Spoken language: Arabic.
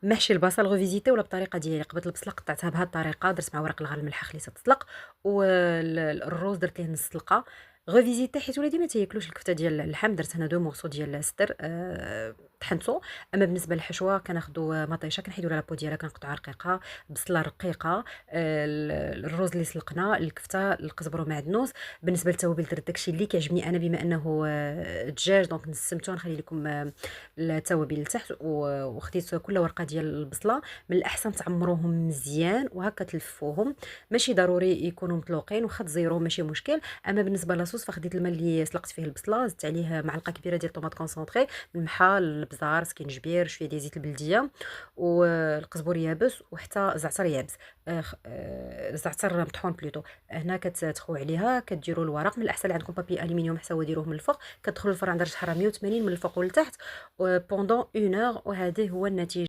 محشي البصل غوفيزيتي ولا بطريقة ديالي، قبضت البصلة قطعتها بهاد الطريقة، درت مع ورق الغار الملحة خليتها تطلق، الروز درت ليه نص طلقة، غوفيزيتي حيت ولادي ما تياكلوش الكفتة ديال اللحم، درت أنا 2 مورصو ديال الصدر طحنته. أما بالنسبة للحشوة كناخدو مطيشة كنحيدو لها لابو ديالها كنقطعوها رقيقة، بصلة رقيقة، الروز اللي سلقنا، الكفتة، القزبر ومعدنوس. بالنسبة للتوابل درت داكشي اللي كيعجبني أنا بما أنه دجاج دونك نسمتو، غنخلي لكم التوابل لتحت وخديت كل ورقه ديال البصله. من الاحسن تعمروهم مزيان وهكا تلفوهم، ماشي ضروري يكونوا مطلوقين، واخا تزيروهم ماشي مشكل. اما بالنسبه لاصوص فخديت الماء اللي سلقت فيه البصله، زدت عليه معلقه كبيره ديال طوماط كونسونطري، الملحه، البزار، سكينجبير، شويه ديال زيت البلديه والقزبر يابس وحتى زعتر يابس. زعتر مطحون بلوتو. هنا كتخوي عليها كديروا الورق، من الاحسن عندكم بابي الومنيوم حتى ديروه من الفوق، كتدخلوا الفران على درجه حراره 180 من الفوق والتحت بوندون 1 اور، وهذه هو النتيجة.